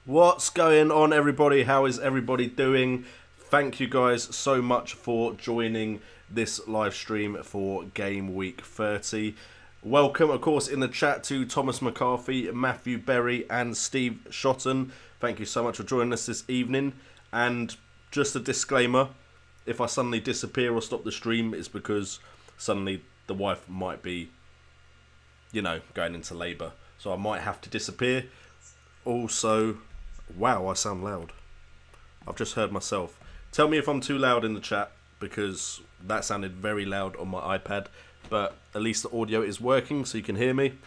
What's going on, everybody? How is everybody doing? Thank you guys so much for joining this live stream for Game Week 30. Welcome, of course, in the chat to Thomas McCarthy, Matthew Berry and Steve Shotton. Thank you so much for joining us this evening. And just a disclaimer, if I suddenly disappear or stop the stream, it's because suddenly the wife might be, you know, going into labour. So I might have to disappear. Also, wow, I sound loud. I've just heard myself. Tell me if I'm too loud in the chat, because that sounded very loud on my iPad. But at least the audio is working, so you can hear me.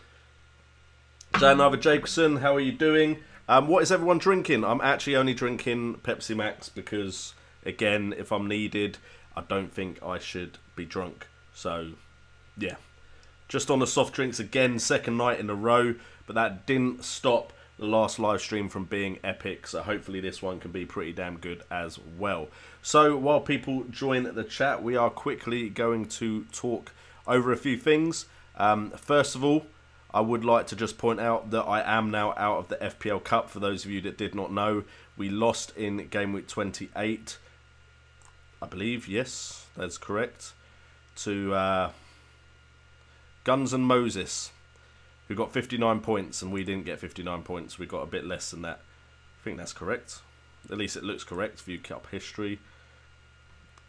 Jan Arthur Jacobson, how are you doing? What is everyone drinking? I'm actually only drinking Pepsi Max because, again, if I'm needed, I don't think I should be drunk. So, yeah. Just on the soft drinks again, second night in a row. But that didn't stop the last live stream from being epic, so hopefully this one can be pretty damn good as well. So while people join the chat, we are quickly going to talk over a few things. First of all, I would like to just point out that I am now out of the FPL Cup. For those of you that did not know, we lost in Game Week 28, I believe. Yes, that's correct, to Guns and Moses, who got 59 points, and we didn't get 59 points. We got a bit less than that. I think that's correct. At least it looks correct. View Cup history.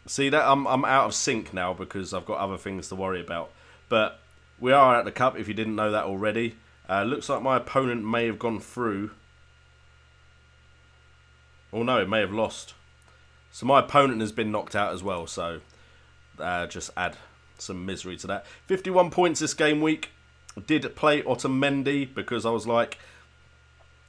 See that I'm out of sync now because I've got other things to worry about. But we are at the Cup, if you didn't know that already. Looks like my opponent may have gone through. Oh no, it may have lost. So my opponent has been knocked out as well. So just add some misery to that. 51 points this game week. Did play Otamendi because I was like,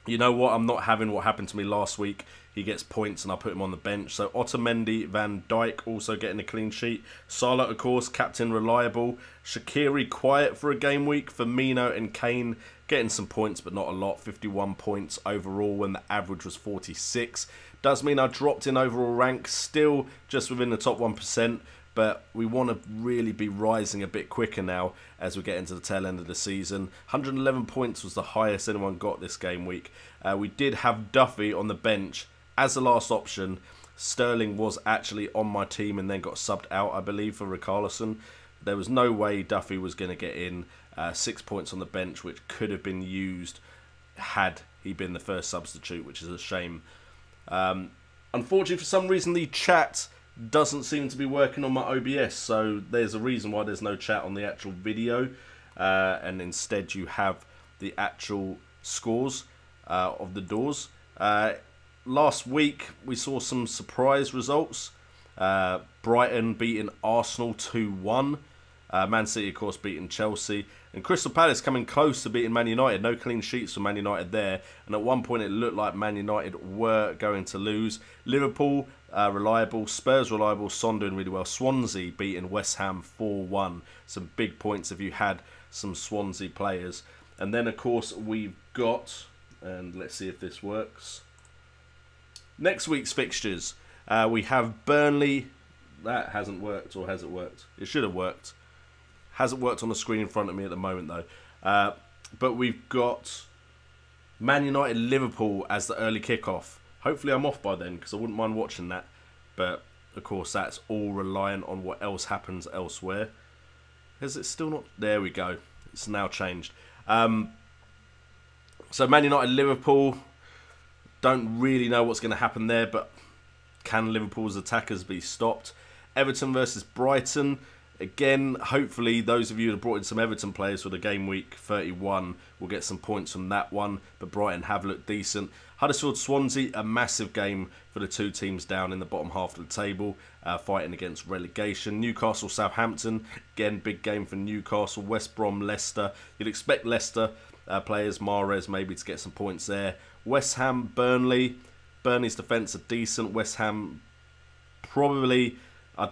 you know what, I'm not having what happened to me last week. He gets points and I put him on the bench. So Otamendi, Van Dijk also getting a clean sheet. Salah, of course, captain reliable. Shaqiri quiet for a game week. Firmino and Kane getting some points but not a lot. 51 points overall when the average was 46. Does mean I dropped in overall rank, still just within the top 1%. But we want to really be rising a bit quicker now as we get into the tail end of the season. 111 points was the highest anyone got this game week. We did have Duffy on the bench as the last option. Sterling was actually on my team and then got subbed out, I believe, for Richarlison. There was no way Duffy was going to get in. 6 points on the bench, which could have been used had he been the first substitute, which is a shame. Unfortunately, for some reason, the chat doesn't seem to be working on my OBS, so there's a reason why there's no chat on the actual video, and instead you have the actual scores of the doors. Last week we saw some surprise results. Brighton beating Arsenal 2-1. Man City, of course, beating Chelsea. And Crystal Palace coming close to beating Man United. No clean sheets for Man United there. And at one point it looked like Man United were going to lose. Liverpool, reliable. Spurs, reliable. Son doing really well. Swansea beating West Ham 4-1. Some big points if you had some Swansea players. And then, of course, we've got, and let's see if this works, next week's fixtures. We have Burnley. That hasn't worked, or has it worked? It should have worked. Hasn't worked on the screen in front of me at the moment, though. But we've got Man United Liverpool as the early kickoff. Hopefully I'm off by then, because I wouldn't mind watching that. But, of course, that's all reliant on what else happens elsewhere. Has it still not? There we go. It's now changed. So Man United, Liverpool. Don't really know what's going to happen there, but can Liverpool's attackers be stopped? Everton versus Brighton. Again, hopefully those of you that brought in some Everton players for the game week 31 will get some points from that one. But Brighton have looked decent. Huddersfield, Swansea, a massive game for the two teams down in the bottom half of the table, fighting against relegation. Newcastle, Southampton, again, big game for Newcastle. West Brom, Leicester. You'd expect Leicester players, Mahrez maybe, to get some points there. West Ham, Burnley. Burnley's defence are decent. West Ham probably... I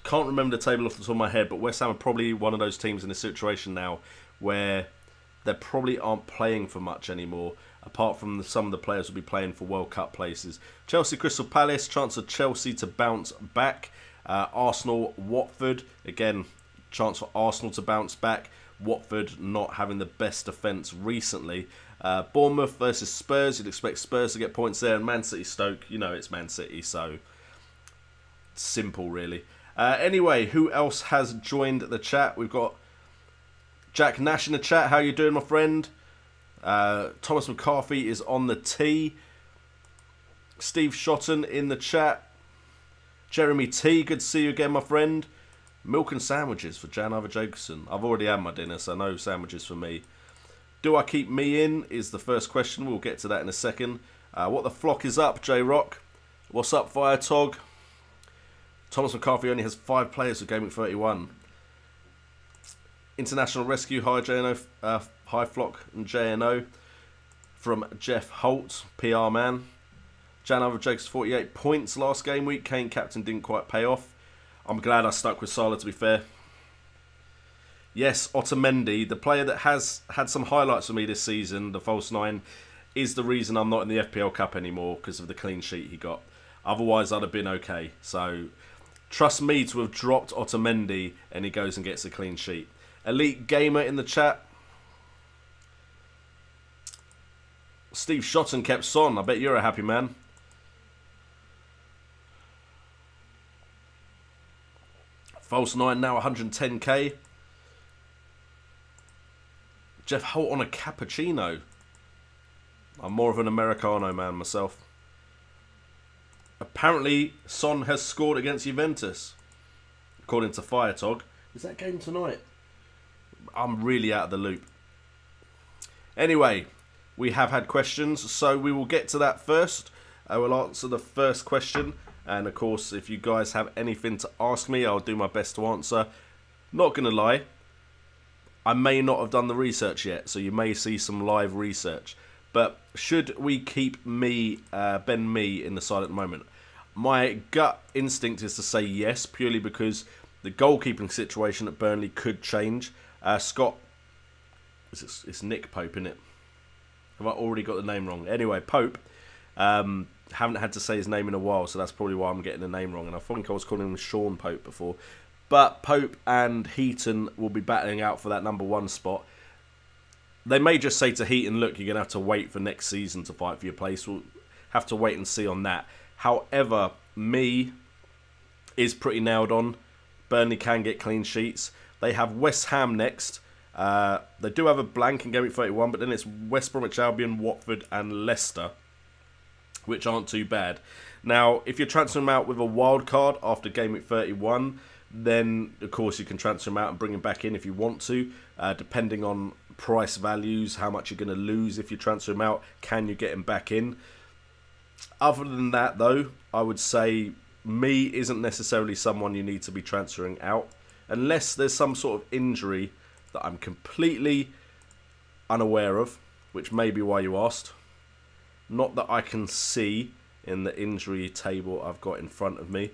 can't remember the table off the top of my head, but West Ham are probably one of those teams in a situation now where they probably aren't playing for much anymore, apart from some of the players will be playing for World Cup places. Chelsea, Crystal Palace, chance of Chelsea to bounce back. Arsenal, Watford, again, chance for Arsenal to bounce back. Watford not having the best defence recently. Bournemouth versus Spurs, you'd expect Spurs to get points there. And Man City, Stoke, you know it's Man City, so simple really. Anyway, who else has joined the chat? We've got Jack Nash in the chat. How you doing, my friend? Thomas McCarthy is on the tee. Steve Shotton in the chat. Jeremy T, good to see you again, my friend. Milk and sandwiches for Jan Iver Jacobson. I've already had my dinner, so no sandwiches for me. Do I keep me in is the first question. We'll get to that in a second. What the flock is up, J-Rock? What's up, Fire Tog? Thomas McCarthy only has 5 players for Game Week 31. International Rescue, hi JNO, hi Flock and JNO. From Jeff Holt, PR man. Jan Iver Jacobs 48 points last game week. Kane captain didn't quite pay off. I'm glad I stuck with Salah, to be fair. Yes, Otamendi, the player that has had some highlights for me this season, the false 9, is the reason I'm not in the FPL Cup anymore because of the clean sheet he got. Otherwise, I'd have been okay. So, trust me to have dropped Otamendi and he goes and gets a clean sheet. Elite Gamer in the chat. Steve Shotton kept Son. I bet you're a happy man. False 9 now 110k. Jeff Holt on a cappuccino. I'm more of an Americano man myself. Apparently, Son has scored against Juventus, according to Firetog. Is that game tonight? I'm really out of the loop. Anyway, we have had questions, so we will get to that first. I will answer the first question. And of course, if you guys have anything to ask me, I'll do my best to answer. Not going to lie, I may not have done the research yet, so you may see some live research. But should we keep Ben Mee in the side at the moment? My gut instinct is to say yes, purely because the goalkeeping situation at Burnley could change. Scott, it's Nick Pope, isn't it? Have I already got the name wrong? Anyway, Pope. Haven't had to say his name in a while, so that's probably why I'm getting the name wrong. And I think I was calling him Sean Pope before. But Pope and Heaton will be battling out for that #1 spot. They may just say to Heaton, look, you're going to have to wait for next season to fight for your place. We'll have to wait and see on that. However, Mee is pretty nailed on. Burnley can get clean sheets. They have West Ham next. They do have a blank in Game Week 31, but then it's West Bromwich Albion, Watford and Leicester, which aren't too bad. Now, if you're transferring them out with a wild card after Game Week 31, then of course you can transfer them out and bring them back in if you want to, depending on price values, how much you're going to lose if you transfer them out, can you get them back in. Other than that though, I would say Mee isn't necessarily someone you need to be transferring out, unless there's some sort of injury that I'm completely unaware of, which may be why you asked. Not that I can see in the injury table I've got in front of me.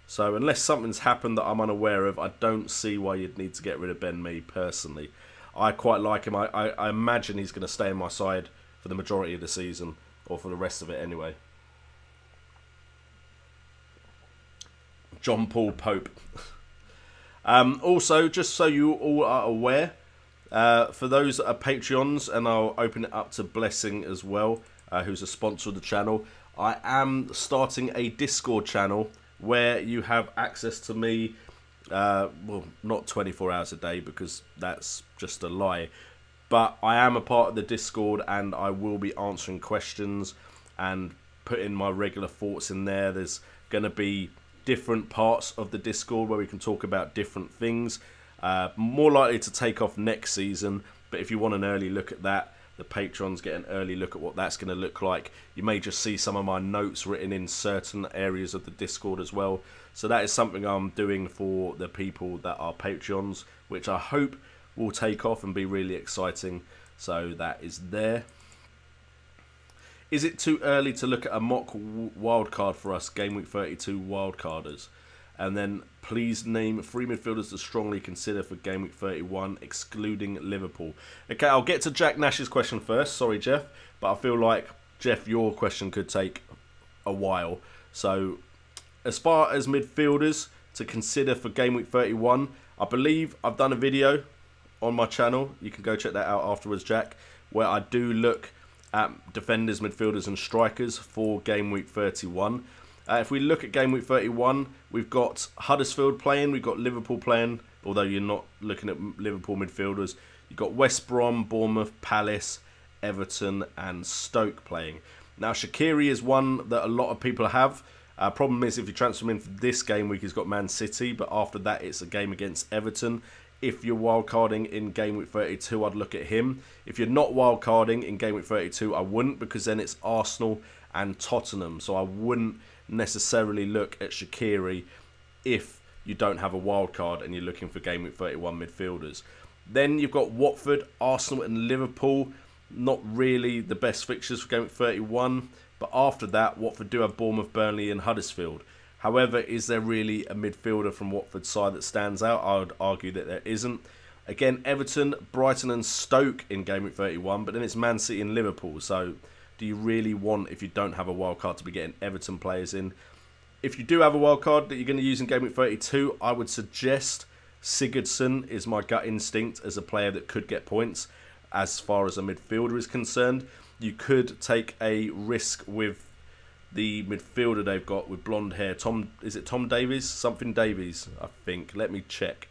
So unless something's happened that I'm unaware of, I don't see why you'd need to get rid of Ben Mee personally. I quite like him. I imagine he's going to stay in my side for the majority of the season, or for the rest of it anyway. John Paul Pope. Also, just so you all are aware, for those that are Patreons, and I'll open it up to Blessing as well, who's a sponsor of the channel, I am starting a Discord channel where you have access to me Well, not 24 hours a day, because that's just a lie. But I am a part of the Discord, and I will be answering questions and putting my regular thoughts in there. There's going to be different parts of the Discord where we can talk about different things. More likely to take off next season, but if you want an early look at that, the patrons get an early look at what that's going to look like. You may just see some of my notes written in certain areas of the Discord as well. So that is something I'm doing for the people that are Patreons, which I hope will take off and be really exciting. So that is there. Is it too early to look at a mock wildcard for us, Game Week 32 wildcarders? And then please name 3 midfielders to strongly consider for Game Week 31, excluding Liverpool. Okay, I'll get to Jack Nash's question first. Sorry, Jeff. But I feel like, Jeff, your question could take a while. So, as far as midfielders to consider for Game Week 31, I believe I've done a video on my channel. You can go check that out afterwards, Jack, where I do look at defenders, midfielders and strikers for Game Week 31. If we look at Game Week 31, we've got Huddersfield playing, we've got Liverpool playing, although you're not looking at Liverpool midfielders. You've got West Brom, Bournemouth, Palace, Everton and Stoke playing. Now, Shaqiri is one that a lot of people have. Problem is, if you transfer him in for this game week, he's got Man City, but after that, it's a game against Everton. If you're wildcarding in Game Week 32, I'd look at him. If you're not wildcarding in Game Week 32, I wouldn't, because then it's Arsenal and Tottenham. So I wouldn't necessarily look at Shaqiri if you don't have a wildcard and you're looking for Game Week 31 midfielders. Then you've got Watford, Arsenal and Liverpool. Not really the best fixtures for Game Week 31. But after that, Watford do have Bournemouth, Burnley and Huddersfield. However, is there really a midfielder from Watford's side that stands out? I would argue that there isn't. Again, Everton, Brighton and Stoke in Game Week 31, but then it's Man City and Liverpool. So do you really want, if you don't have a wild card, to be getting Everton players in? If you do have a wild card that you're going to use in Game Week 32, I would suggest Sigurdsson is my gut instinct as a player that could get points. As far as a midfielder is concerned, you could take a risk with the midfielder they've got with blonde hair. Is it Tom Davies? Something Davies, I think. Let me check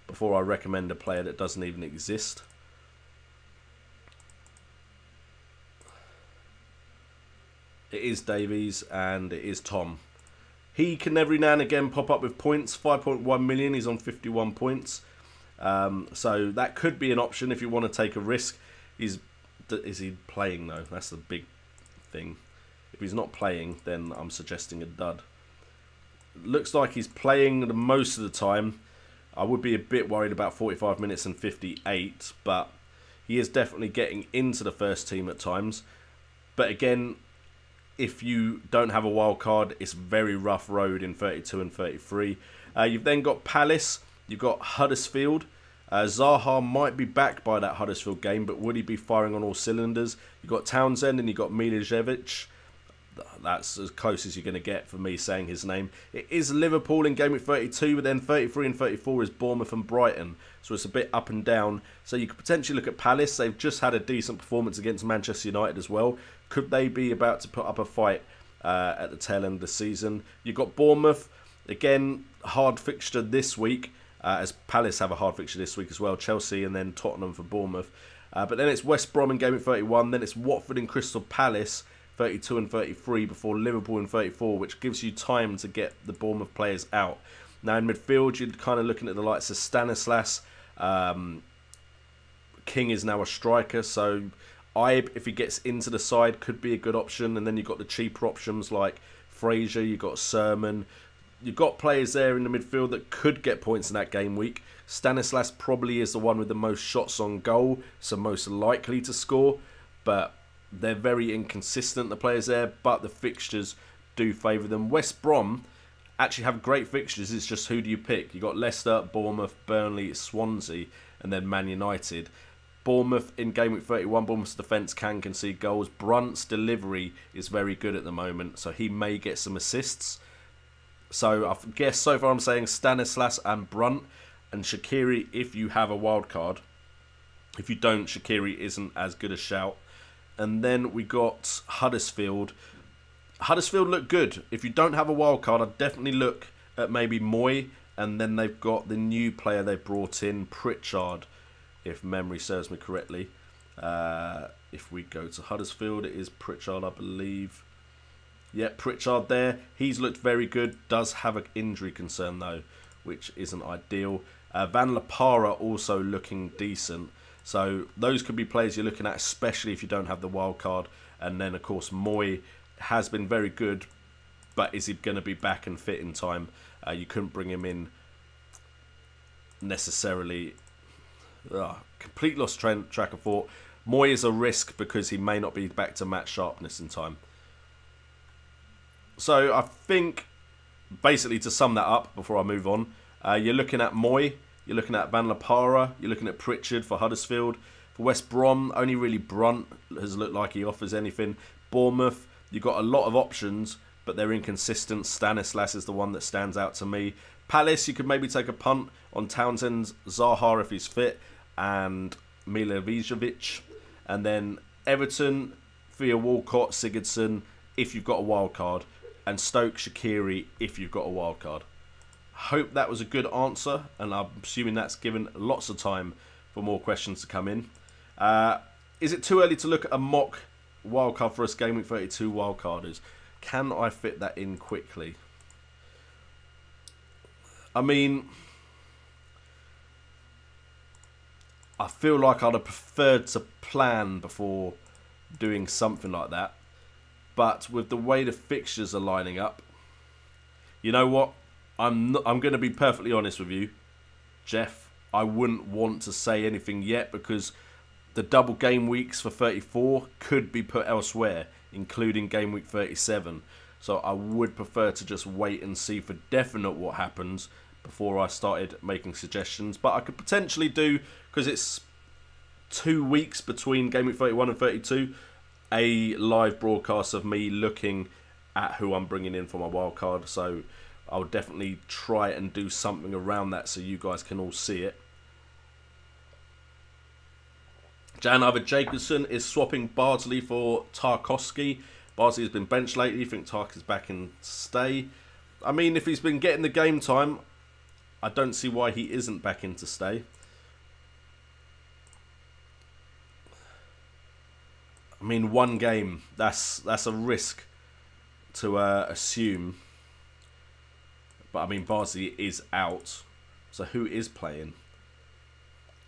before I recommend a player that doesn't even exist. It is Davies and it is Tom. He can every now and again pop up with points. 5.1 million, he's on 51 points. So that could be an option if you want to take a risk. Is he playing though? That's the big thing. If he's not playing, then I'm suggesting a dud. Looks like he's playing the most of the time. I would be a bit worried about 45 minutes and 58, but he is definitely getting into the first team at times. But again, if you don't have a wild card, it's very rough road in 32 and 33. You've then got Palace, you've got Huddersfield. Zaha might be back by that Huddersfield game, but would he be firing on all cylinders? You've got Townsend and you've got Milicevic. That's as close as you're going to get for me saying his name. It is Liverpool in Game Week 32, but then 33 and 34 is Bournemouth and Brighton. So it's a bit up and down. So you could potentially look at Palace. They've just had a decent performance against Manchester United as well. Could they be about to put up a fight at the tail end of the season? You've got Bournemouth. Again, hard fixture this week, as Palace have a hard fixture this week as well. Chelsea and then Tottenham for Bournemouth. But then it's West Brom in Game Week 31. Then it's Watford and Crystal Palace. 32 and 33 before Liverpool in 34, which gives you time to get the Bournemouth players out. Now in midfield, you're kind of looking at the likes of Stanislas. King is now a striker, so Ibe, if he gets into the side, could be a good option. And then you've got the cheaper options like Fraser, you've got Sermon. You've got players there in the midfield that could get points in that game week. Stanislas probably is the one with the most shots on goal, so most likely to score, but they're very inconsistent, the players there, but the fixtures do favour them. West Brom actually have great fixtures. It's just who do you pick? You've got Leicester, Bournemouth, Burnley, Swansea, and then Man United. Bournemouth in Game Week 31, Bournemouth's defence can concede goals. Brunt's delivery is very good at the moment, so he may get some assists. So I guess so far I'm saying Stanislas and Brunt, and Shaqiri if you have a wild card. If you don't, Shaqiri isn't as good a shout. And then we got Huddersfield. Huddersfield look good. If you don't have a wild card, I'd definitely look at maybe Moy And then they've got the new player they brought in, Pritchard, if memory serves me correctly. If we go to Huddersfield, it is Pritchard, I believe. Yeah, Pritchard there. He's looked very good. Does have an injury concern, though, which isn't ideal. Van La Parra also looking decent. So those could be players you're looking at, especially if you don't have the wild card. And then, of course, Moy has been very good, but is he going to be back and fit in time? You couldn't bring him in necessarily. Complete lost track of thought. Moy is a risk because he may not be back to match sharpness in time. So I think, basically to sum that up before I move on, you're looking at Moy, you're looking at Van La Parra, you're looking at Pritchard for Huddersfield. For West Brom, only really Brunt has looked like he offers anything. Bournemouth, you've got a lot of options, but they're inconsistent. Stanislas is the one that stands out to me. Palace, you could maybe take a punt on Townsend, Zaha if he's fit, and Milivojevic. And then Everton, Theo Walcott, Sigurdsson, if you've got a wild card. And Stoke, Shaqiri, if you've got a wild card. Hope that was a good answer, and I'm assuming that's given lots of time for more questions to come in. Is it too early to look at a mock wildcard for us Game Week 32 wildcarders? Can I fit that in quickly? I mean, I feel like I'd have preferred to plan before doing something like that. But with the way the fixtures are lining up, you know what? I'm going to be perfectly honest with you, Jeff. I wouldn't want to say anything yet because the double game weeks for 34 could be put elsewhere, including game week 37. So I would prefer to just wait and see for definite what happens before I started making suggestions. But I could potentially do, because it's 2 weeks between game week 31 and 32, a live broadcast of me looking at who I'm bringing in for my wild card. So I'll definitely try and do something around that so you guys can all see it. Jan Iver Jacobson is swapping Bardsley for Tarkowski. Bardsley has been benched lately. I think Tark is back in to stay. I mean, if he's been getting the game time, I don't see why he isn't back in to stay. I mean, one game, that's a risk to assume. But I mean, Bardsley is out. So who is playing?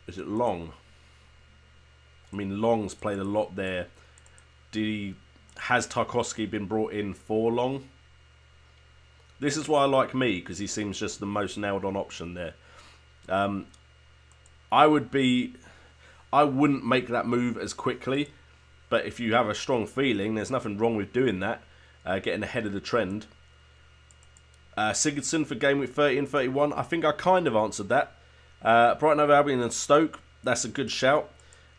Is it Long? I mean, Long's played a lot there. Has Tarkowski been brought in for Long? This is why I like me, because he seems just the most nailed on option there. I wouldn't make that move as quickly. But if you have a strong feeling, there's nothing wrong with doing that. Getting ahead of the trend. Sigurdsson for game week 30 and 31. I think I kind of answered that. Brighton over Albion and Stoke. That's a good shout.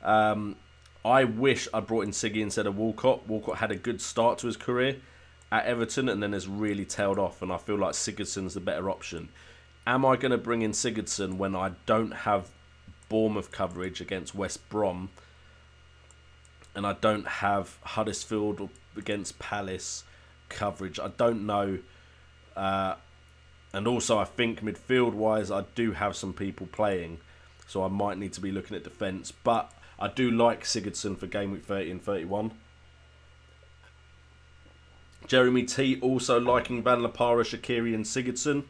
I wish I brought in Siggy instead of Walcott. Walcott had a good start to his career at Everton and then has really tailed off. And I feel like Sigurdsson's the better option. Am I going to bring in Sigurdsson when I don't have Bournemouth coverage against West Brom? And I don't have Huddersfield against Palace coverage. I don't know. And also I think midfield-wise, I do have some people playing. So I might need to be looking at defence. But I do like Sigurdsson for game week 30 and 31. Jeremy T also liking Van La Parra, Shaqiri and Sigurdsson.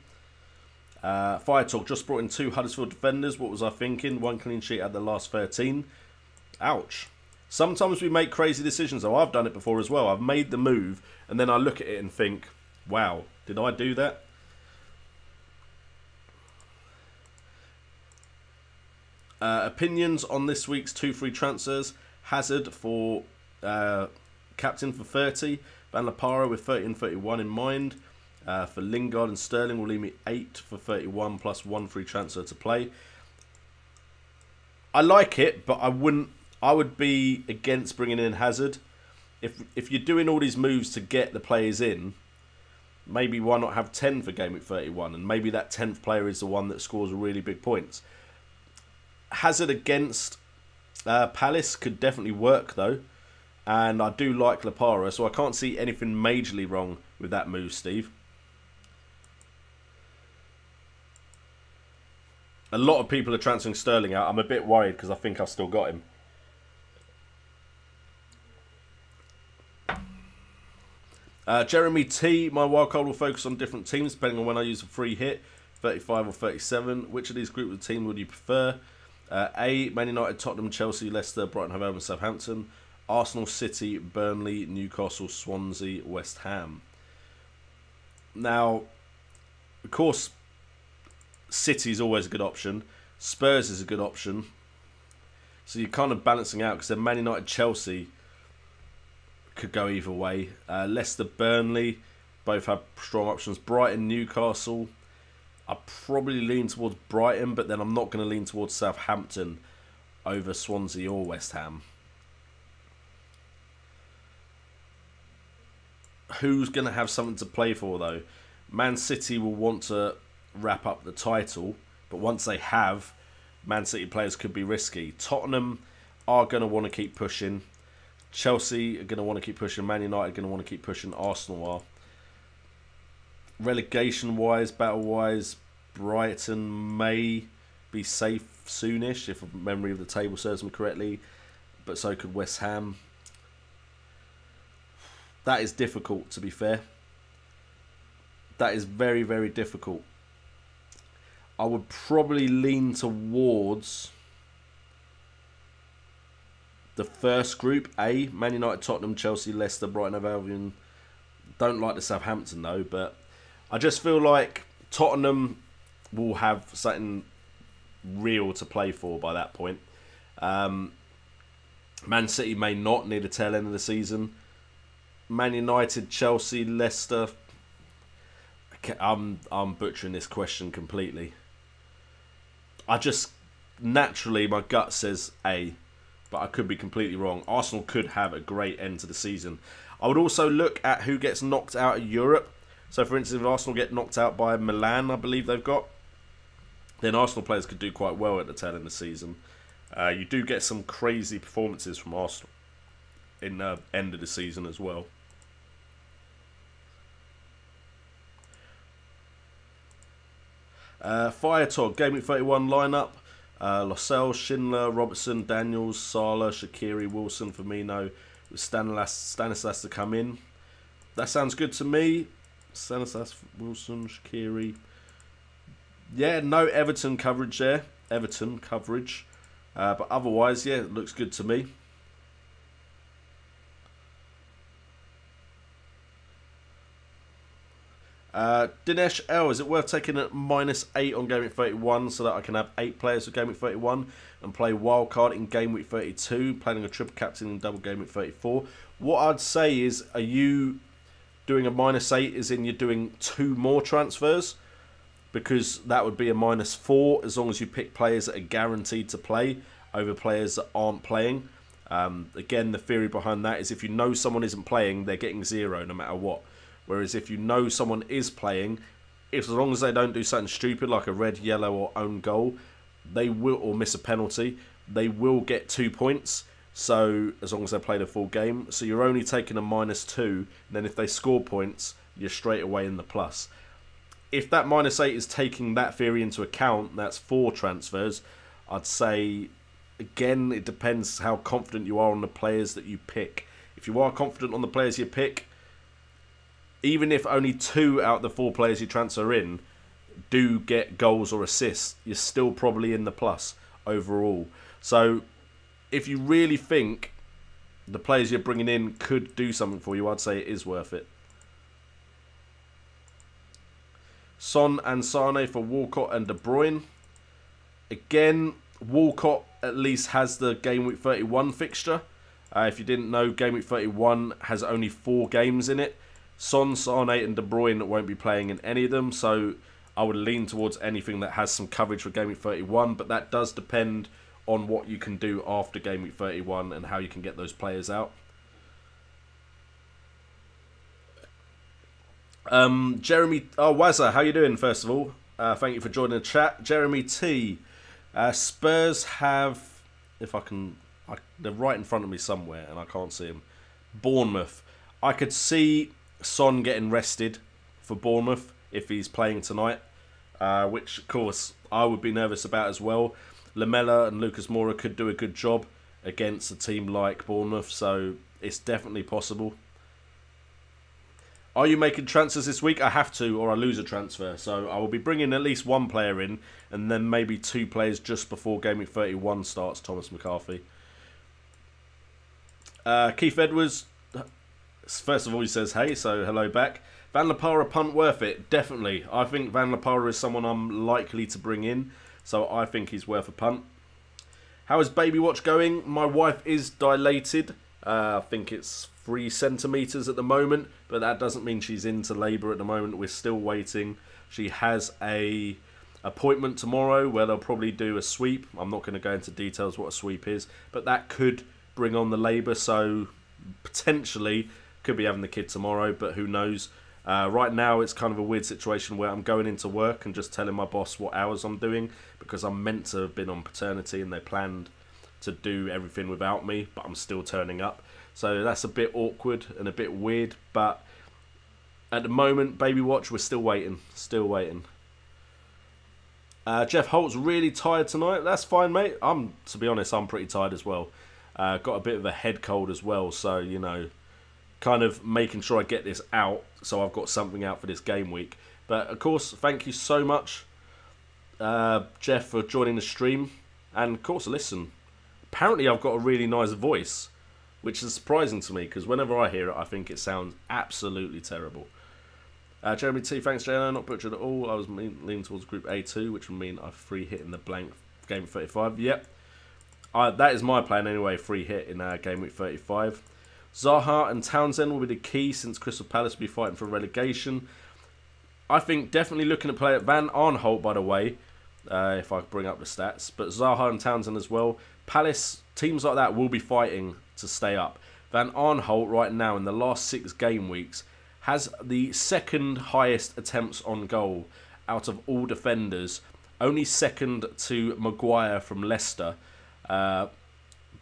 Fire Talk just brought in 2 Huddersfield defenders. What was I thinking? 1 clean sheet at the last 13. Ouch. Sometimes we make crazy decisions, though. I've done it before as well. I've made the move, and then I look at it and think, wow, did I do that? Opinions on this week's 2 free transfers. Hazard for captain for 30. Van La Parra with 30 and 31 in mind. For Lingard and Sterling will leave me 8 for 31 plus 1 free transfer to play. I like it, but I would be against bringing in Hazard. If you're doing all these moves to get the players in, maybe why not have 10 for game week 31? And maybe that 10th player is the one that scores really big points. Hazard against Palace could definitely work, though. And I do like La Parra, so I can't see anything majorly wrong with that move, Steve. A lot of people are transferring Sterling out. I'm a bit worried because I think I've still got him. Jeremy T, my wildcard will focus on different teams depending on when I use a free hit, 35 or 37. Which of these groups of teams would you prefer? A, Man United, Tottenham, Chelsea, Leicester, Brighton, Hove Albion, Southampton. Arsenal, City, Burnley, Newcastle, Swansea, West Ham. Now, of course, City is always a good option. Spurs is a good option. So you're kind of balancing out because then Man United, Chelsea could go either way. Leicester, Burnley, both have strong options. Brighton, Newcastle. I probably lean towards Brighton, but then I'm not going to lean towards Southampton over Swansea or West Ham. Who's going to have something to play for, though? Man City will want to wrap up the title, but once they have, Man City players could be risky. Tottenham are going to want to keep pushing. Chelsea are going to want to keep pushing. Man United are going to want to keep pushing. Arsenal are. Relegation-wise, battle-wise, Brighton may be safe soonish, if memory of the table serves me correctly, but so could West Ham. That is difficult, to be fair. That is very, very difficult. I would probably lean towards the first group, A, Man United, Tottenham, Chelsea, Leicester, Brighton, Hove Albion. Don't like the Southampton, though, but I just feel like Tottenham will have something real to play for by that point. Man City may not near the tail end of the season. Man United, Chelsea, Leicester. I'm butchering this question completely. I just naturally my gut says A, but I could be completely wrong. Arsenal could have a great end to the season. I would also look at who gets knocked out of Europe. So, for instance, if Arsenal get knocked out by Milan, I believe they've got, then Arsenal players could do quite well at the tail end of the season. You do get some crazy performances from Arsenal in the end of the season as well. Fire Talk, Game Week 31 lineup. Lascelles, Schindler, Robertson, Daniels, Salah, Shaqiri, Wilson, Firmino, with Stanislas to come in. That sounds good to me. Stanislas, Wilson, Shaqiri. Yeah, no Everton coverage there. Everton coverage. But otherwise, yeah, it looks good to me. Dinesh L, is it worth taking a -8 on Game Week 31 so that I can have 8 players for Game Week 31 and play wildcard in Game Week 32, playing a triple captain in double Game Week 34? What I'd say is, are you doing a -8 as in you're doing 2 more transfers? Because that would be a -4 as long as you pick players that are guaranteed to play over players that aren't playing. Again, the theory behind that is if you know someone isn't playing, they're getting 0 no matter what. Whereas if you know someone is playing, as long as they don't do something stupid like a red, yellow or own goal, they will, or miss a penalty, they will get 2 points. So as long as they play the full game. So you're only taking a -2. And then if they score points, you're straight away in the plus. If that -8 is taking that theory into account, that's 4 transfers, I'd say, again, it depends how confident you are on the players that you pick. If you are confident on the players you pick, even if only 2 out of the 4 players you transfer in do get goals or assists, you're still probably in the plus overall. So if you really think the players you're bringing in could do something for you, I'd say it is worth it. Son and Sane for Walcott and De Bruyne. Again, Walcott at least has the Game Week 31 fixture. If you didn't know, Game Week 31 has only 4 games in it. Son, Sane and De Bruyne won't be playing in any of them, so I would lean towards anything that has some coverage for Game Week 31, but that does depend on what you can do after Game Week 31 and how you can get those players out. Jeremy, Wazza, how you doing, first of all? Thank you for joining the chat. Jeremy T, Spurs have, if I can, they're right in front of me somewhere and I can't see them. Bournemouth. I could see Son getting rested for Bournemouth if he's playing tonight, which of course I would be nervous about as well. Lamela and Lucas Moura could do a good job against a team like Bournemouth, so it's definitely possible. Are you making transfers this week? I have to, or I lose a transfer. So I will be bringing at least one player in, and then maybe 2 players just before Game Week 31 starts, Thomas McCarthy. Keith Edwards, first of all, he says, hey, so hello back. Van La Parra punt worth it? Definitely. I think Van La Parra is someone I'm likely to bring in, so I think he's worth a punt. How is Baby Watch going? My wife is dilated. I think it's 3 centimetres at the moment, but that doesn't mean she's into labour at the moment. We're still waiting. She has a appointment tomorrow where they'll probably do a sweep. I'm not going to go into details what a sweep is, but that could bring on the labour, so potentially could be having the kid tomorrow, but who knows. Right now it's kind of a weird situation where I'm going into work and just telling my boss what hours I'm doing, because I'm meant to have been on paternity and they planned to do everything without me, but I'm still turning up. So that's a bit awkward and a bit weird, but at the moment, Baby Watch, we're still waiting. Still waiting. Jeff Holt's really tired tonight. That's fine, mate. To be honest, I'm pretty tired as well. Got a bit of a head cold as well, so, you know, kind of making sure I get this out so I've got something out for this game week. But, of course, thank you so much, Jeff, for joining the stream. And, of course, listen, apparently I've got a really nice voice, which is surprising to me, because whenever I hear it, I think it sounds absolutely terrible. Jeremy T, thanks, JNO, not butchered at all. I was leaning towards Group A2, which would mean I've free hit in the blank Game Week 35. Yep. That is my plan anyway, free hit in Game Week 35. Zaha and Townsend will be the key, since Crystal Palace will be fighting for relegation. I think definitely looking at player Van Arnholt, by the way, if I bring up the stats, but Zaha and Townsend as well. Palace, teams like that will be fighting to stay up. Van Arnholt right now in the last 6 game weeks has the 2nd highest attempts on goal out of all defenders, only second to Maguire from Leicester.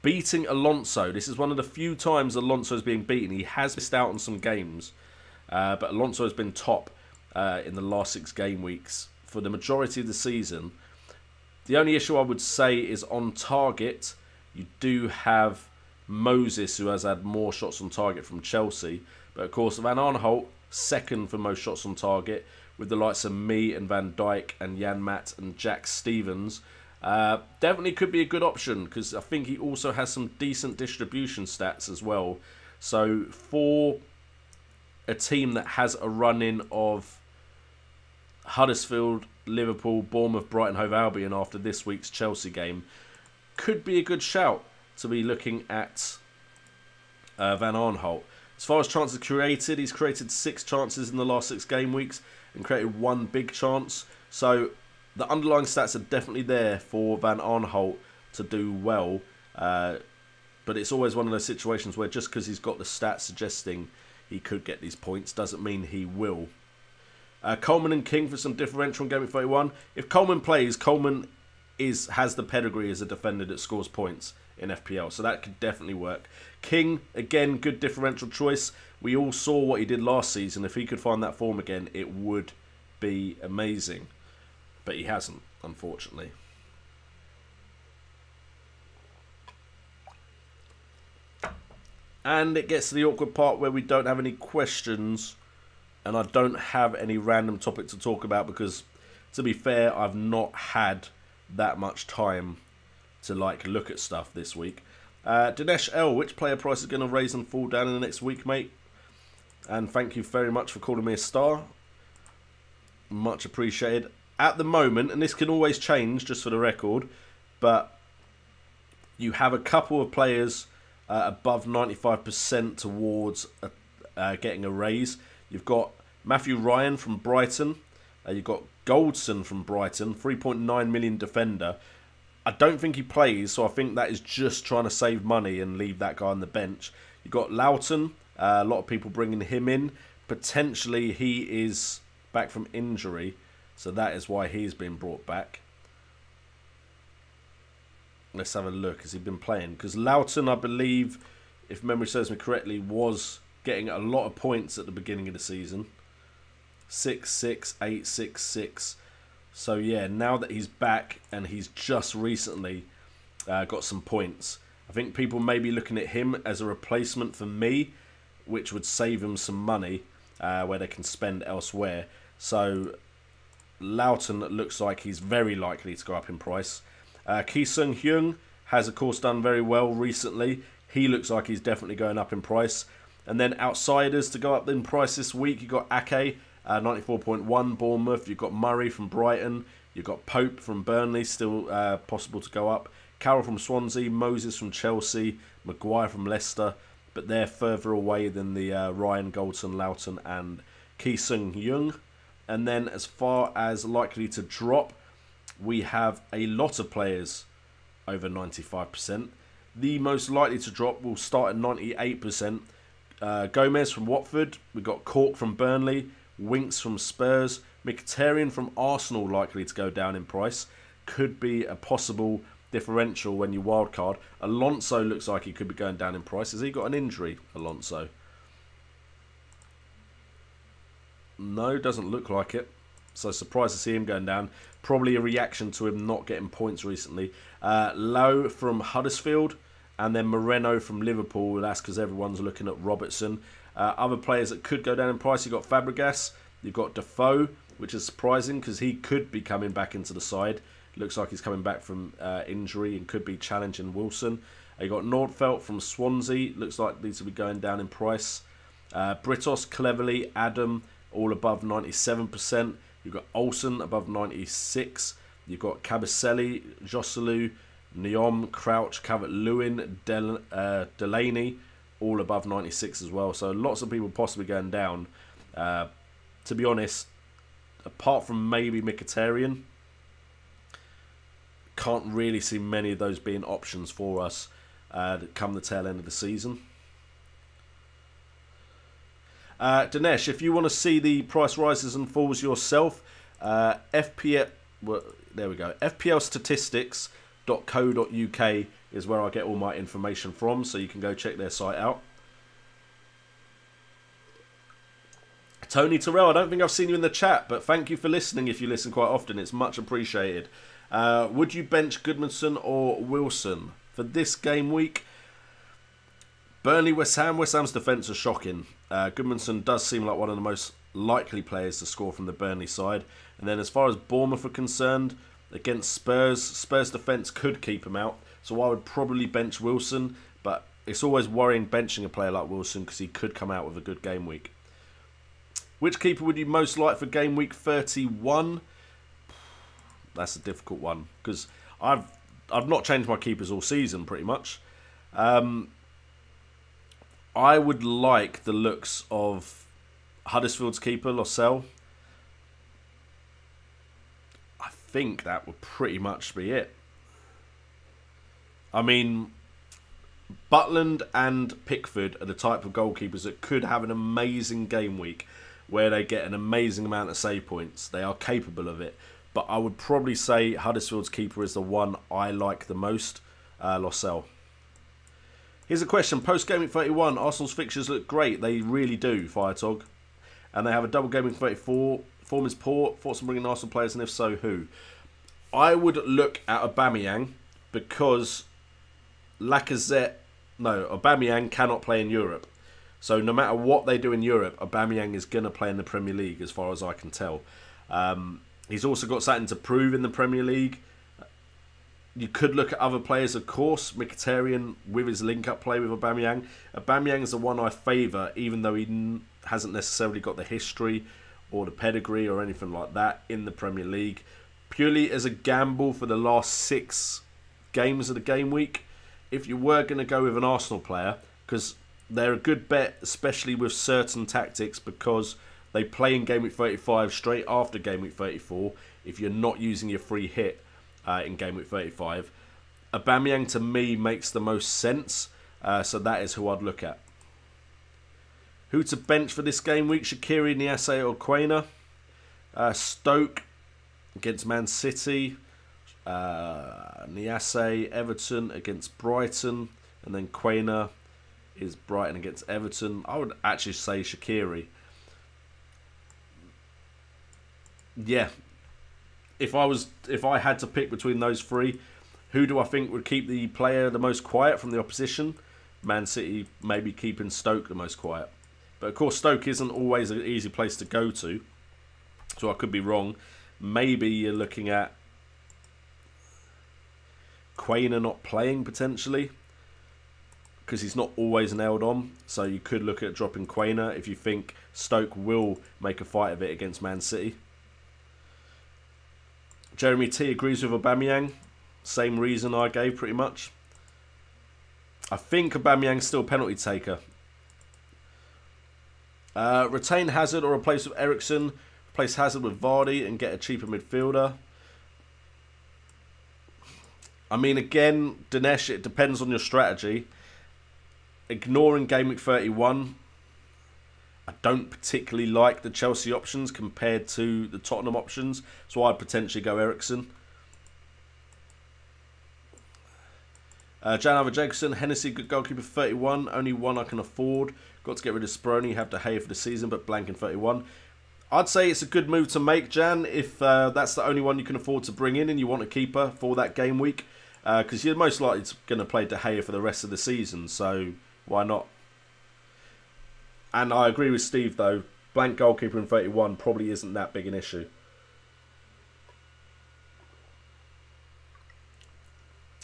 Beating Alonso. This is one of the few times Alonso is being beaten. He has missed out on some games, but Alonso has been top in the last 6 game weeks for the majority of the season. The only issue I would say is on target. You do have Moses, who has had more shots on target from Chelsea. But of course, Van Arnholt, 2nd for most shots on target, with the likes of me and Van Dijk and Jan Matt and Jack Stevens. Definitely could be a good option, because I think he also has some decent distribution stats as well. So for a team that has a run-in of Huddersfield, Liverpool, Bournemouth, Brighton, Hove Albion after this week's Chelsea game, could be a good shout to be looking at Van Arnholt. As far as chances created, he's created 6 chances in the last 6 game weeks and created 1 big chance. So the underlying stats are definitely there for Van Arnholt to do well. But it's always one of those situations where just because he's got the stats suggesting he could get these points doesn't mean he will. Coleman and King for some differential in Game Week 31. If Coleman plays, Coleman has the pedigree as a defender that scores points in FPL, so that could definitely work. King, again, good differential choice. We all saw what he did last season. If he could find that form again, it would be amazing. But he hasn't, unfortunately. And it gets to the awkward part where we don't have any questions, and I don't have any random topic to talk about because, to be fair, I've not had that much time to look at stuff this week. Dinesh L, which player price is going to raise and fall down in the next week, mate? And thank you very much for calling me a star. Much appreciated. At the moment, and this can always change just for the record, but you have a couple of players above 95% towards getting a raise. You've got Matthew Ryan from Brighton. You've got Goldson from Brighton, 3.9 million defender. I don't think he plays, so I think that is just trying to save money and leave that guy on the bench. You've got Loughton, a lot of people bringing him in. Potentially he is back from injury, so that is why he's been brought back. Let's have a look. Has he been playing? Because Loughton, I believe, if memory serves me correctly, was getting a lot of points at the beginning of the season. 6-6, 8-6-6. So yeah, now that he's back and he's just recently got some points, I think people may be looking at him as a replacement for me, which would save him some money where they can spend elsewhere. So Loughton looks like he's very likely to go up in price. Ki Sung-hyun has of course done very well recently. He looks like he's definitely going up in price. And then outsiders to go up in price this week, you've got Ake, 94.1 Bournemouth. You've got Murray from Brighton. You've got Pope from Burnley, still possible to go up. Carroll from Swansea, Moses from Chelsea, Maguire from Leicester. But they're further away than the Ryan, Goldson, Loughton and Ki Sung-hyun. And then as far as likely to drop, we have a lot of players over 95%. The most likely to drop will start at 98%. Gomez from Watford. We've got Cork from Burnley. Winks from Spurs. Mkhitaryan from Arsenal likely to go down in price. Could be a possible differential when you wildcard. Alonso looks like he could be going down in price. Has he got an injury, Alonso? No, doesn't look like it. So surprised to see him going down. Probably a reaction to him not getting points recently. Lowe from Huddersfield. And then Moreno from Liverpool. That's because everyone's looking at Robertson. Other players that could go down in price. You've got Fabregas. You've got Defoe, which is surprising because he could be coming back into the side. Looks like he's coming back from injury and could be challenging Wilson. You've got Nordfeldt from Swansea. Looks like these will be going down in price. Britos, Cleverley, Adam, all above 97%. You've got Olsen above 96. You've got Cabaselli, Joselu, Neom, Crouch, Calvert-Lewin, Delaney, all above 96 as well. So lots of people possibly going down. To be honest, apart from maybe Mkhitaryan, can't really see many of those being options for us come the tail end of the season. Dinesh, if you want to see the price rises and falls yourself, FPL, well, there we go, FPLstatistics.co.uk is where I get all my information from, so you can go check their site out. Tony Terrell, I don't think I've seen you in the chat, but thank you for listening if you listen quite often. It's much appreciated. Would you bench Goodmanson or Wilson for this game week? Burnley, West Ham. West Ham's defence is shocking. Goodmanson does seem like one of the most likely players to score from the Burnley side. And then as far as Bournemouth are concerned, against Spurs defence could keep him out. So I would probably bench Wilson. But it's always worrying benching a player like Wilson because he could come out with a good game week. Which keeper would you most like for game week 31? That's a difficult one because I've not changed my keepers all season pretty much. I would like the looks of Huddersfield's keeper, Lascelles. I think that would pretty much be it. I mean, Butland and Pickford are the type of goalkeepers that could have an amazing game week where they get an amazing amount of save points. They are capable of it. But I would probably say Huddersfield's keeper is the one I like the most, Lascelles. Here's a question. Post-Game Week 31, Arsenal's fixtures look great. They really do, Firetog. And they have a double Game Week 34. Form is poor. Thoughts on bringing Arsenal players, and if so, who? I would look at Aubameyang because Aubameyang cannot play in Europe. So no matter what they do in Europe, Aubameyang is going to play in the Premier League as far as I can tell. He's also got something to prove in the Premier League. You could look at other players, of course. Mkhitaryan with his link-up play with Aubameyang. Aubameyang is the one I favour, even though he hasn't necessarily got the history or the pedigree or anything like that in the Premier League. Purely as a gamble for the last 6 games of the game week, if you were going to go with an Arsenal player, because they're a good bet, especially with certain tactics, because they play in Game Week 35 straight after Game Week 34 if you're not using your free hit in Game Week 35. Aubameyang to me makes the most sense, so that is who I'd look at. Who to bench for this game week? Shaqiri, Niasse or Quainer. Stoke against Man City. Niasse, Everton against Brighton. And then Quainer is Brighton against Everton. I would actually say Shaqiri. Yeah. if I had to pick between those three, who do I think would keep the player the most quiet from the opposition? Man City maybe keeping Stoke the most quiet. But of course Stoke isn't always an easy place to go to. So I could be wrong. Maybe you're looking at Quainer not playing potentially, because he's not always nailed on. So you could look at dropping Quainer if you think Stoke will make a fight of it against Man City. Jeremy T agrees with Aubameyang. Same reason I gave pretty much. I think Aubameyang's still penalty taker. Retain Hazard or replace with Eriksen. Replace Hazard with Vardy and get a cheaper midfielder. I mean, again, Dinesh, it depends on your strategy. Ignoring Game Week 31, I don't particularly like the Chelsea options compared to the Tottenham options, so I'd potentially go Eriksen. Jan Jacobson, Hennessy, good goalkeeper, 31. Only one I can afford. Got to get rid of Speroni, have to hay for the season, but blanking 31. I'd say it's a good move to make, Jan, if that's the only one you can afford to bring in and you want a keeper for that game week. Because you're most likely going to play De Gea for the rest of the season, so why not? And I agree with Steve, though. Blank goalkeeper in 31 probably isn't that big an issue.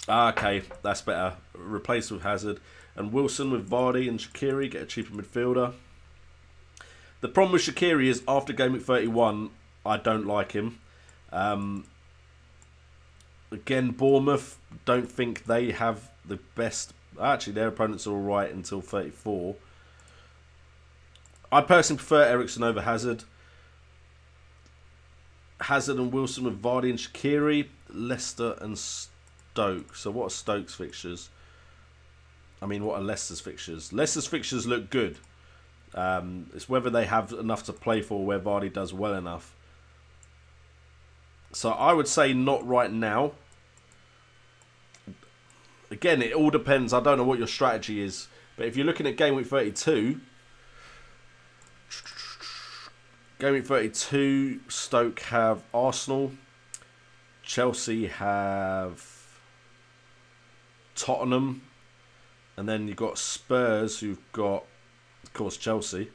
Okay, that's better. Replace with Hazard. And Wilson with Vardy and Shaqiri, get a cheaper midfielder. The problem with Shaqiri is after Game Week 31, I don't like him. Again, Bournemouth, don't think they have the best... Actually, their opponents are alright until 34. I personally prefer Eriksen over Hazard. Hazard and Wilson with Vardy and Shaqiri. Leicester and Stoke. So what are Stoke's fixtures? I mean, what are Leicester's fixtures? Leicester's fixtures look good. It's whether they have enough to play for where Vardy does well enough. So I would say not right now. Again, it all depends. I don't know what your strategy is. But if you're looking at Game Week 32... Game Week 32, Stoke have Arsenal. Chelsea have Tottenham. And then you've got Spurs, who've got, of course, Chelsea.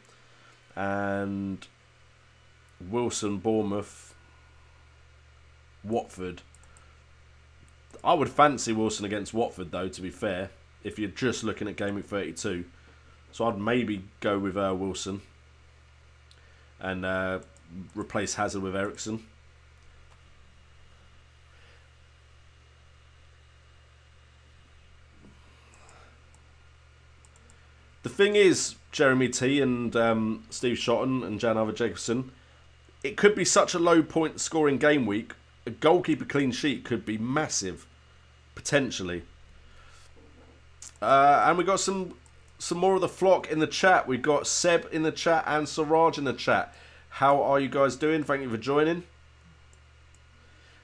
And Wilson, Bournemouth, Watford. I would fancy Wilson against Watford, though, to be fair, if you're just looking at Game Week 32. So I'd maybe go with Wilson and replace Hazard with Eriksen. The thing is, Jeremy T and Steve Shotton and Jan Jacobson, it could be such a low point scoring game week. A goalkeeper clean sheet could be massive, potentially. And we got some more of the flock in the chat. We've got Seb in the chat and Siraj in the chat. How are you guys doing? Thank you for joining.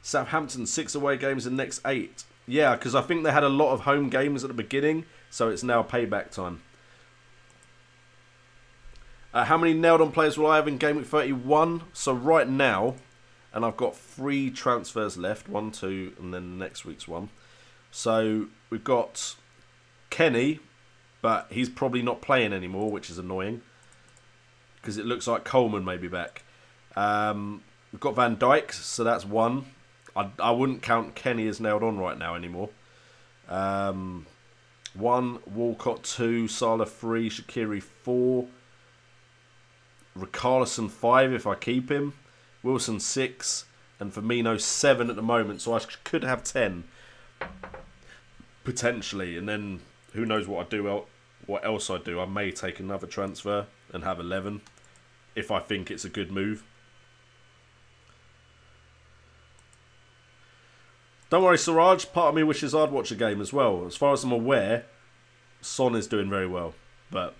Southampton, 6 away games in the next 8. Yeah, because I think they had a lot of home games at the beginning, so it's now payback time. How many nailed on players will I have in Game Week 31? So right now, and I've got 3 transfers left. 1, 2, and then next week's one. So we've got Kenny, but he's probably not playing anymore, which is annoying. Because it looks like Coleman may be back. We've got Van Dijk, so that's 1. I wouldn't count Kenny as nailed on right now anymore. 1, Walcott 2, Salah 3, Shaqiri 4. Richarlison 5 if I keep him. Wilson 6. And Firmino 7 at the moment. So I could have 10. Potentially. And then who knows what I do, what else I do. I may take another transfer and have 11. If I think it's a good move. Don't worry, Siraj. Part of me wishes I'd watch a game as well. As far as I'm aware, Son is doing very well. But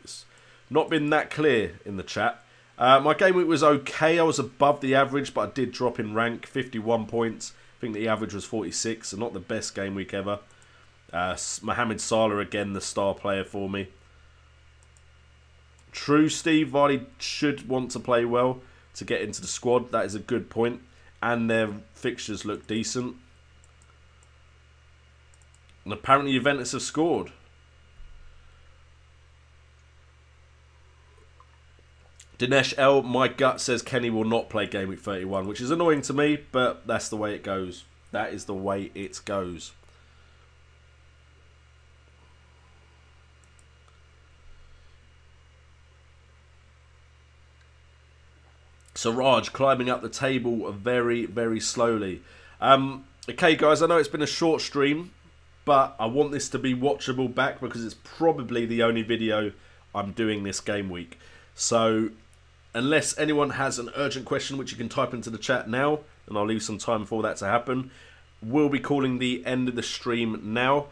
it's not been that clear in the chat. My game week was okay. I was above the average, but I did drop in rank. 51 points. I think the average was 46, so not the best game week ever. Mohamed Salah, again, the star player for me. True, Steve. Vardy should want to play well to get into the squad. That is a good point. and their fixtures look decent. And apparently Juventus have scored. Dinesh L, my gut says Kenny will not play Game Week 31, which is annoying to me, but that's the way it goes. That is the way it goes. Siraj climbing up the table very, very slowly. Okay, guys, I know it's been a short stream, but I want this to be watchable back because it's probably the only video I'm doing this game week. So, unless anyone has an urgent question, which you can type into the chat now, and I'll leave some time for that to happen, we'll be calling the end of the stream now.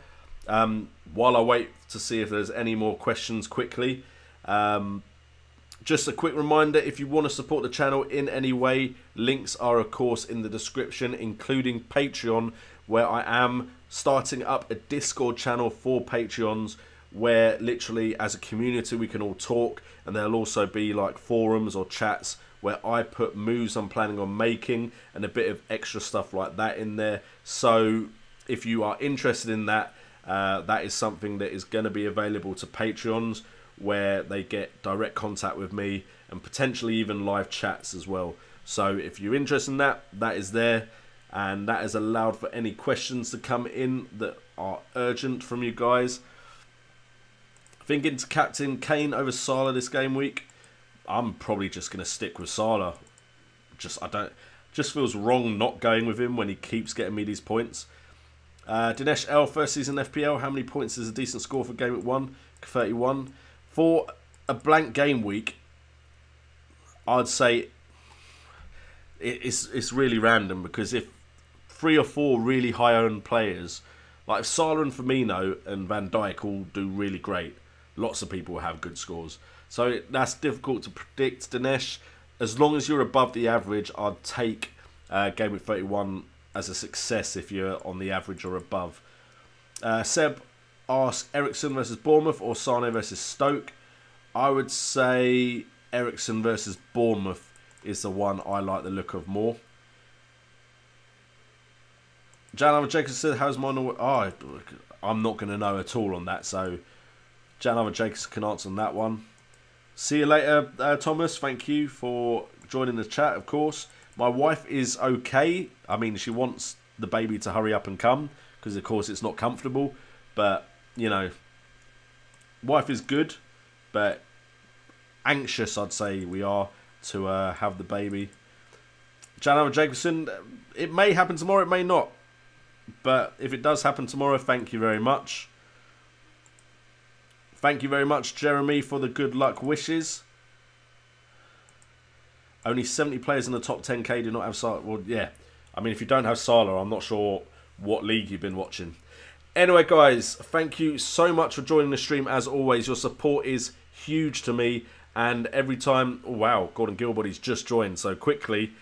While I wait to see if there's any more questions quickly. Just a quick reminder, if you want to support the channel in any way, links are of course in the description, including Patreon, where I am starting up a Discord channel for Patreons, where literally as a community we can all talk, and there'll also be like forums or chats where I put moves I'm planning on making and a bit of extra stuff like that in there. So if you are interested in that, that is something that is going to be available to Patreons, where they get direct contact with me and potentially even live chats as well. So if you're interested in that, that is there, and that is allowed for any questions to come in that are urgent from you guys. Thinking to captain Kane over Salah this game week. I'm probably just going to stick with Salah. Just feels wrong not going with him when he keeps getting me these points. Dinesh L, first season FPL. How many points is a decent score for Game Week 1? 31. For a blank game week, I'd say it's really random, because if 3 or 4 really high-owned players, like Salah and Firmino and Van Dijk, all do really great, lots of people will have good scores. So that's difficult to predict, Dinesh. As long as you're above the average, I'd take Game Week 31 as a success if you're on the average or above. Seb asks, Eriksen versus Bournemouth or Sane versus Stoke? I would say Eriksen versus Bournemouth is the one I like the look of more. Jan Jacobs said, how's my Norway? Oh, I'm not going to know at all on that, so Jan Jacobs can answer on that one. See you later, Thomas. Thank you for joining the chat, of course. My wife is okay. I mean, she wants the baby to hurry up and come, because, of course, it's not comfortable. But, you know, wife is good, but anxious, I'd say we are, to have the baby. Jan Jacobson, it may happen tomorrow, it may not. But if it does happen tomorrow, thank you very much. Thank you very much, Jeremy, for the good luck wishes. Only 70 players in the top 10k do not have Salah. Well, yeah. I mean, if you don't have Salah, I'm not sure what league you've been watching. Anyway, guys, thank you so much for joining the stream. As always, your support is huge to me. And every time... Oh, wow, Gordon Gilbody's just joined. So quickly,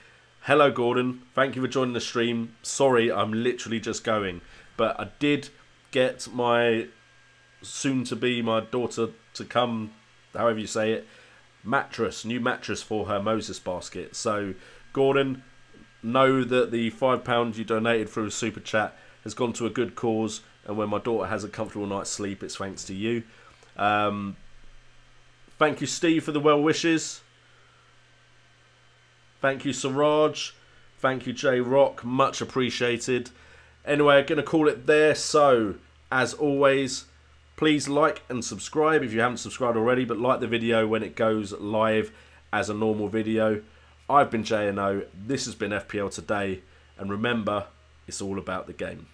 hello, Gordon. Thank you for joining the stream. Sorry, I'm literally just going. But I did get my... soon-to-be my daughter to come, however you say it, new mattress for her Moses basket. So, Gordon, know that the £5 you donated through a super chat has gone to a good cause, and when my daughter has a comfortable night's sleep, it's thanks to you. Thank you, Steve, for the well wishes. Thank you, Siraj. Thank you, J Rock. Much appreciated. Anyway, I'm going to call it there. So, as always, please like and subscribe if you haven't subscribed already, but like the video when it goes live as a normal video. I've been JNO, this has been FPL Today, and remember, it's all about the game.